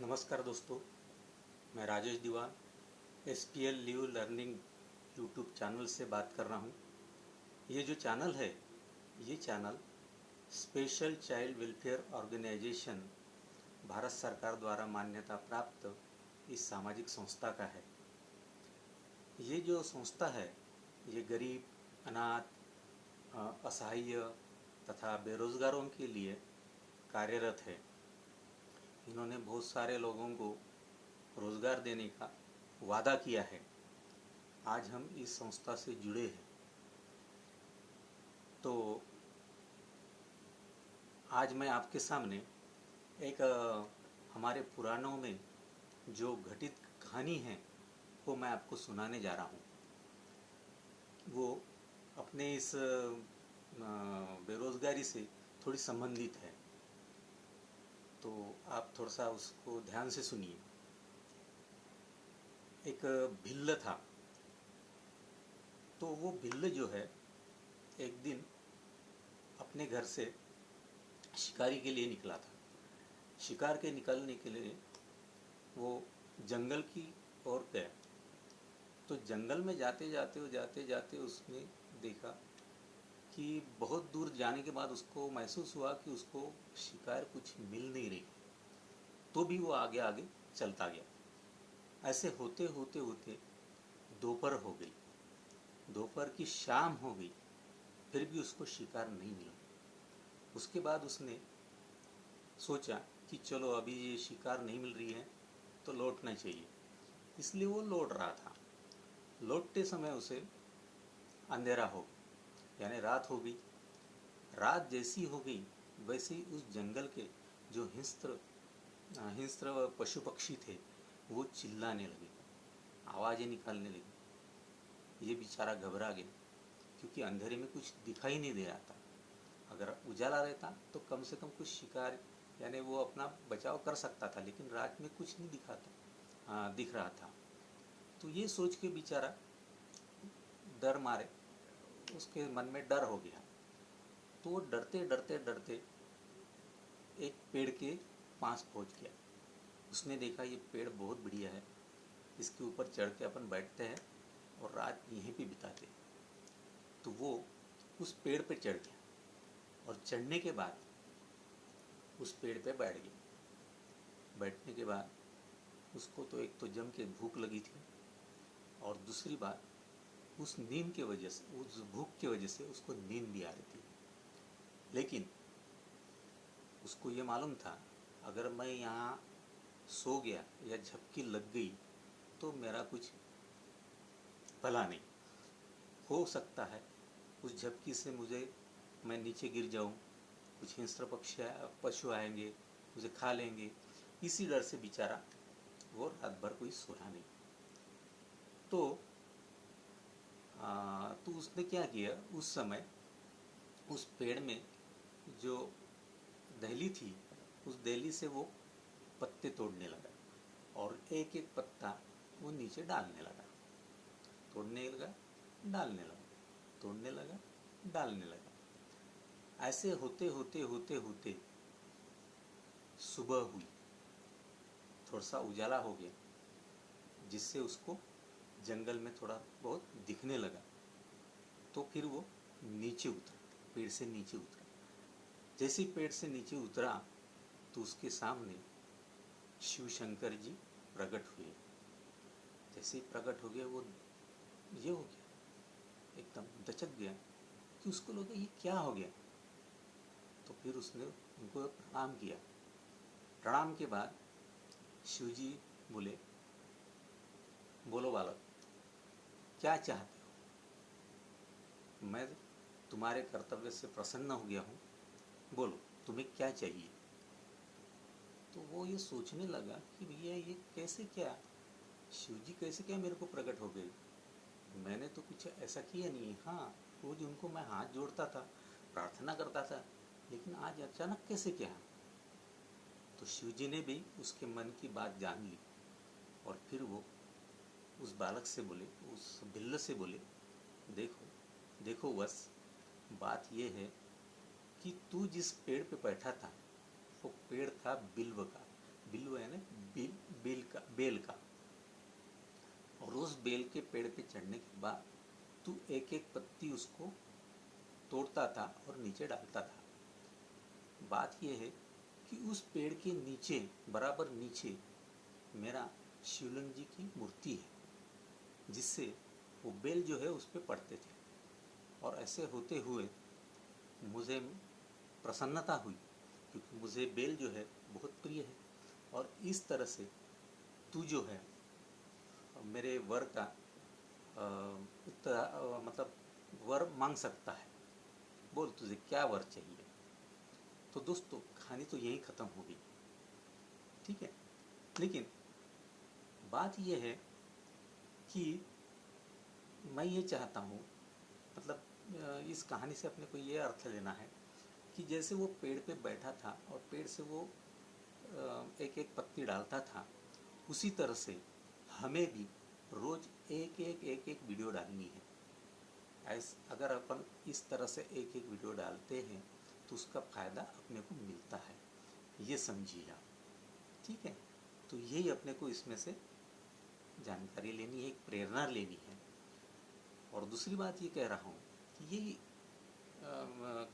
नमस्कार दोस्तों, मैं राजेश दीवान SPL live learning YouTube channel से बात कर रहा हूँ। ये जो चैनल है, ये channel special child welfare organisation Bharat सरकार द्वारा मान्यता प्राप्त इस सामाजिक संस्था का है। ये जो संस्था है, ये गरीब, अनाथ, असहाय तथा बेरोजगारों के लिए कार्यरत है। इन्होंने बहुत सारे लोगों को रोज़गार देने का वादा किया है। आज हम इस संस्था से जुड़े हैं। तो आज मैं आपके सामने एक हमारे पुराणों में जो घटित कहानी है वो मैं आपको सुनाने जा रहा हूँ। वो अपने इस बेरोज़गारी से थोड़ी संबंधित है, तो आप थोड़ा सा उसको ध्यान से सुनिए। एक भिल्ल था। तो वो भिल्ल जो है, एक दिन अपने घर से शिकारी के लिए निकला था। शिकार के निकलने के लिए वो जंगल की ओर गया। तो जंगल में जाते जाते उसने देखा कि बहुत दूर जाने के बाद उसको महसूस हुआ कि उसको शिकार कुछ मिल नहीं रही। तो भी वो आगे आगे चलता गया। ऐसे होते होते होते दोपहर हो गई। दोपहर की शाम हो गई, फिर भी उसको शिकार नहीं मिला। उसके बाद उसने सोचा कि चलो अभी ये शिकार नहीं मिल रही है तो लौटना चाहिए। इसलिए वो लौट रहा था। लौटते समय उसे अंधेरा हो गया, यानी रात हो गई। रात जैसी हो गई वैसे ही उस जंगल के जो हिंस्र पशु पक्षी थे वो चिल्लाने लगे, आवाज़ें निकालने लगे। ये बेचारा घबरा गया, क्योंकि अंधेरे में कुछ दिखाई नहीं दे रहा था। अगर उजाला रहता तो कम से कम कुछ शिकार यानी वो अपना बचाव कर सकता था, लेकिन रात में कुछ नहीं दिख रहा था। तो ये सोच के बेचारा डर मारे, उसके मन में डर हो गया। तो वो डरते एक पेड़ के पास पहुंच गया। उसने देखा ये पेड़ बहुत बढ़िया है, इसके ऊपर चढ़ के अपन बैठते हैं और रात यहीं पे बिताते। तो वो उस पेड़ पे चढ़ गया और चढ़ने के बाद उस पेड़ पे बैठ गया। बैठने के बाद उसको तो एक तो जम के भूख लगी थी, और दूसरी बात उस नींद की वजह से, उस भूख की वजह से उसको नींद भी आ रही थी। लेकिन उसको ये मालूम था, अगर मैं यहाँ सो गया या झपकी लग गई तो मेरा कुछ भला नहीं हो सकता है। उस झपकी से मैं नीचे गिर जाऊँ, कुछ हिंस्र पशु आएंगे, मुझे खा लेंगे। इसी डर से बेचारा वो रात भर कोई सोया नहीं। तो उसने क्या किया, उस समय उस पेड़ में जो दहली थी, उस दहली से वो पत्ते तोड़ने लगा और एक एक पत्ता वो नीचे डालने लगा। तोड़ने लगा, डालने लगा, तोड़ने लगा, डालने लगा। ऐसे होते होते सुबह हुई। थोड़ा सा उजाला हो गया, जिससे उसको जंगल में थोड़ा बहुत दिखने लगा। तो फिर वो नीचे उतरा, पेड़ से नीचे उतरा। जैसे ही पेड़ से नीचे उतरा तो उसके सामने शिव शंकर जी प्रकट हुए। जैसे ही प्रकट हो गए, वो ये हो गया, एकदम दचक गया कि उसको लगा ये क्या हो गया। तो फिर उसने उनको प्रणाम किया। प्रणाम के बाद शिव जी बोले, बोलो बालक, क्या चाहते हो? मैं तुम्हारे कर्तव्य से प्रसन्न हो गया हूँ, बोलो तुम्हें क्या चाहिए। तो वो ये सोचने लगा कि भैया ये कैसे, क्या शिव जी कैसे क्या मेरे को प्रकट हो गए, मैंने तो कुछ ऐसा किया नहीं। हाँ, रोज उनको मैं हाथ जोड़ता था, प्रार्थना करता था, लेकिन आज अचानक कैसे क्या। तो शिव जी ने भी उसके मन की बात जान ली, और फिर वो उस बालक से बोले, उस भिल्ल से बोले, देखो देखो बस बात ये है कि तू जिस पेड़ पे बैठा था वो पेड़ था बिल्व का। बिल्व है ना, बेल का। और उस बेल के पेड़ पे चढ़ने के बाद तू एक एक पत्ती उसको तोड़ता था और नीचे डालता था। बात यह है कि उस पेड़ के नीचे, बराबर नीचे, मेरा शिवलिंग जी की मूर्ति है, जिससे वो बेल जो है उस पर पड़ते थे। और ऐसे होते हुए मुझे प्रसन्नता हुई, क्योंकि मुझे बेल जो है बहुत प्रिय है। और इस तरह से तू जो है मेरे वर का मतलब वर मांग सकता है। बोल तुझे क्या वर चाहिए। तो दोस्तों कहानी तो यही ख़त्म होगी, ठीक है। लेकिन बात यह है कि मैं ये चाहता हूँ, मतलब इस कहानी से अपने को ये अर्थ लेना है कि जैसे वो पेड़ पे बैठा था और पेड़ से वो एक एक पत्ती डालता था, उसी तरह से हमें भी रोज़ एक एक वीडियो डालनी है। अगर अपन इस तरह से एक एक वीडियो डालते हैं तो उसका फ़ायदा अपने को मिलता है, ये समझिए आप, ठीक है। तो यही अपने को इसमें से जानकारी लेनी है, एक प्रेरणा लेनी है। और दूसरी बात ये कह रहा हूँ कि ये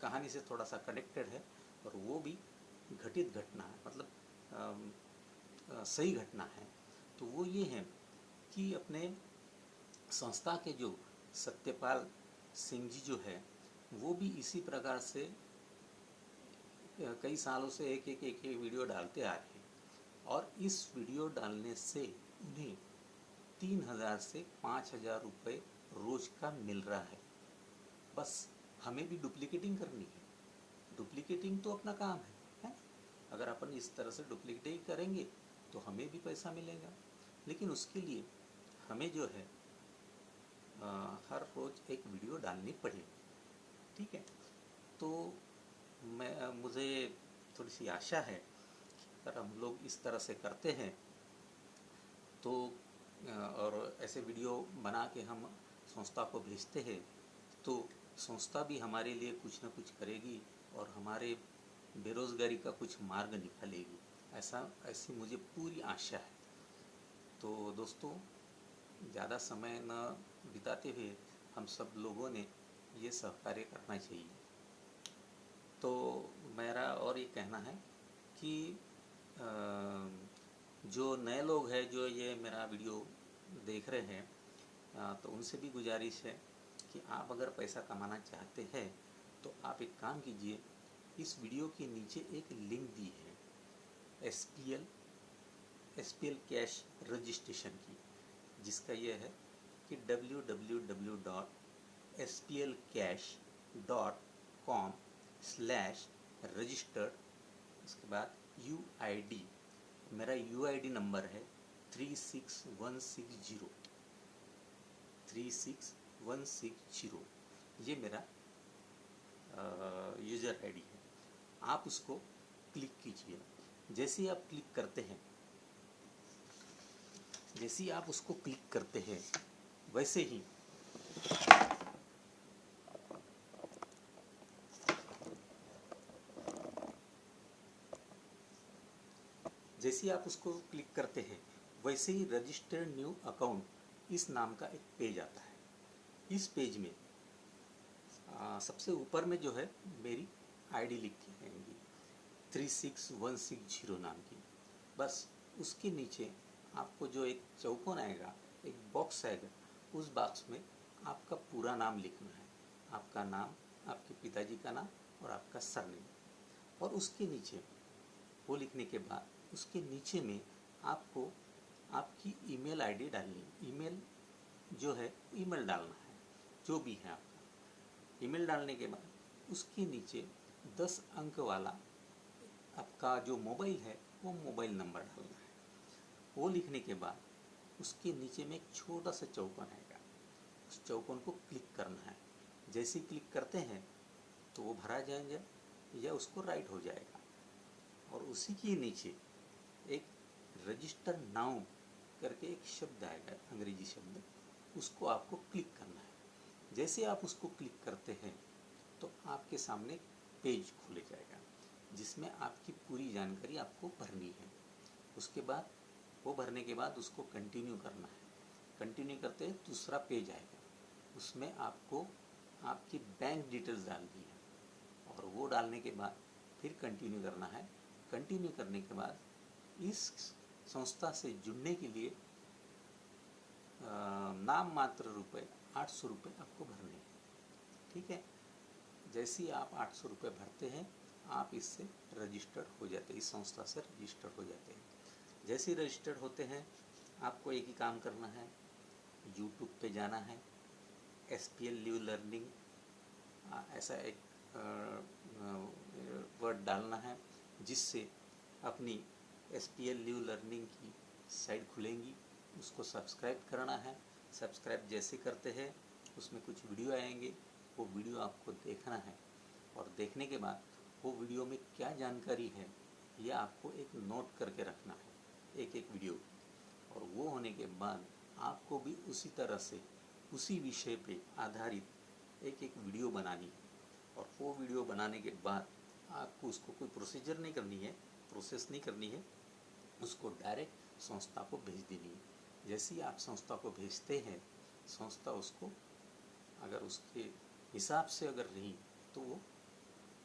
कहानी से थोड़ा सा कनेक्टेड है, और वो भी घटित घटना है, मतलब सही घटना है। तो वो ये है कि अपने संस्था के जो सत्यपाल सिंह जी जो है, वो भी इसी प्रकार से कई सालों से एक वीडियो डालते आ रहे हैं। और इस वीडियो डालने से उन्हें 3,000 से 5,000 रुपये रोज का मिल रहा है। बस हमें भी डुप्लीकेटिंग करनी है। डुप्लीकेटिंग तो अपना काम है? अगर अपन इस तरह से डुप्लीकेटिंग करेंगे तो हमें भी पैसा मिलेगा। लेकिन उसके लिए हमें जो है हर रोज़ एक वीडियो डालनी पड़ेगी, ठीक है। तो मुझे थोड़ी सी आशा है कि अगर हम लोग इस तरह से करते हैं तो और ऐसे वीडियो बना के हम संस्था को भेजते हैं तो संस्था भी हमारे लिए कुछ न कुछ करेगी और हमारे बेरोज़गारी का कुछ मार्ग निकालेगी। ऐसी मुझे पूरी आशा है। तो दोस्तों ज़्यादा समय न बिताते हुए हम सब लोगों ने ये सहकार्य करना चाहिए। तो मेरा और ये कहना है कि जो नए लोग हैं जो ये मेरा वीडियो देख रहे हैं, तो उनसे भी गुजारिश है कि आप अगर पैसा कमाना चाहते हैं तो आप एक काम कीजिए, इस वीडियो के नीचे एक लिंक दी है SPL कैश रजिस्ट्रेशन की, जिसका यह है कि www.splcash.com/registered, उसके बाद UID, मेरा UID नंबर है 36160, ये मेरा यूज़र आईडी है। आप उसको क्लिक कीजिए। जैसे ही आप उसको क्लिक करते हैं वैसे ही रजिस्टर्ड न्यू अकाउंट इस नाम का एक पेज आता है। इस पेज में सबसे ऊपर में जो है मेरी आईडी लिखी रहेगी 36160 नाम की। बस उसके नीचे आपको जो एक चौकोन आएगा, एक बॉक्स आएगा, उस बॉक्स में आपका पूरा नाम लिखना है। आपका नाम, आपके पिताजी का नाम और आपका सरनेम। और उसके नीचे वो लिखने के बाद उसके नीचे में आपको आपकी ईमेल आईडी डालनी है। ईमेल जो है ईमेल डालना है, जो भी है आपका। ईमेल डालने के बाद उसके नीचे 10 अंक वाला आपका जो मोबाइल है वो मोबाइल नंबर डालना है। वो लिखने के बाद उसके नीचे में एक छोटा सा चौकोन आएगा, उस चौकोन को क्लिक करना है। जैसे ही क्लिक करते हैं तो वो भरा जाएगा या उसको राइट हो जाएगा। और उसी के नीचे एक रजिस्टर नाउ करके एक शब्द आएगा, अंग्रेजी शब्द, उसको आपको क्लिक करना है। जैसे आप उसको क्लिक करते हैं तो आपके सामने पेज खुल जाएगा जिसमें आपकी पूरी जानकारी आपको भरनी है। उसके बाद वो भरने के बाद उसको कंटिन्यू करना है। कंटिन्यू करते ही दूसरा पेज आएगा, उसमें आपको आपकी बैंक डिटेल्स डालनी है और वो डालने के बाद फिर कंटिन्यू करना है। कंटिन्यू करने के बाद इस संस्था से जुड़ने के लिए नाम मात्र रुपये 800 रुपये आपको भरने हैं। ठीक है, जैसे ही आप 800 रुपये भरते हैं आप इससे रजिस्टर्ड हो जाते हैं, इस संस्था से रजिस्टर्ड हो जाते हैं। जैसे ही रजिस्टर्ड होते हैं आपको एक ही काम करना है, यूट्यूब पे जाना है, SPL लिव लर्निंग ऐसा एक वर्ड डालना है, जिससे अपनी SPL लिव लर्निंग की साइट खुलेंगी। उसको सब्सक्राइब करना है। सब्सक्राइब जैसे करते हैं उसमें कुछ वीडियो आएंगे, वो वीडियो आपको देखना है और देखने के बाद वो वीडियो में क्या जानकारी है ये आपको एक नोट करके रखना है, एक एक वीडियो। और वो होने के बाद आपको भी उसी तरह से उसी विषय पे आधारित एक एक वीडियो बनानी है। और वो वीडियो बनाने के बाद आपको उसको कोई प्रोसीजर नहीं करनी है, प्रोसेस नहीं करनी है, उसको डायरेक्ट संस्था को भेज देनी है। जैसे ही आप संस्था को भेजते हैं, संस्था उसको अगर उसके हिसाब से अगर रही तो वो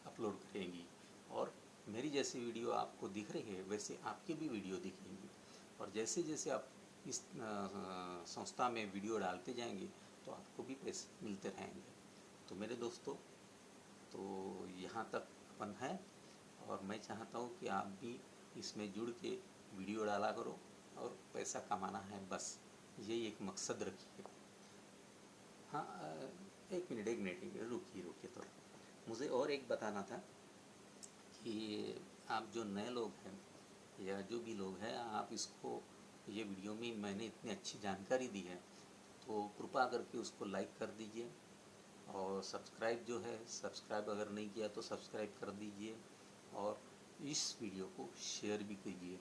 अपलोड करेंगी। और मेरी जैसी वीडियो आपको दिख रही है वैसे आपकी भी वीडियो दिखेंगी। और जैसे जैसे आप इस संस्था में वीडियो डालते जाएंगे तो आपको भी पैसे मिलते रहेंगे। तो मेरे दोस्तों, तो यहाँ तक अपन है और मैं चाहता हूँ कि आप भी इसमें जुड़ के वीडियो डाला करो और पैसा कमाना है, बस यही एक मकसद रखिए। हाँ, एक मिनट रुकिए तो मुझे और एक बताना था कि आप जो नए लोग हैं या जो भी लोग हैं, आप इसको ये वीडियो में मैंने इतनी अच्छी जानकारी दी है तो कृपा करके उसको लाइक कर दीजिए और सब्सक्राइब जो है, सब्सक्राइब अगर नहीं किया तो सब्सक्राइब कर दीजिए और इस वीडियो को शेयर भी कीजिए,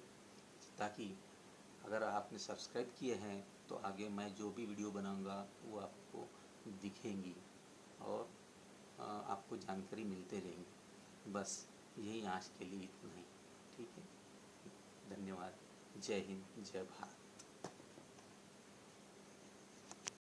ताकि अगर आपने सब्सक्राइब किए हैं तो आगे मैं जो भी वीडियो बनाऊंगा वो आपको दिखेंगी और आपको जानकारी मिलते रहेंगी। बस यही आज के लिए इतना ही। ठीक है, धन्यवाद। जय हिंद, जय भारत।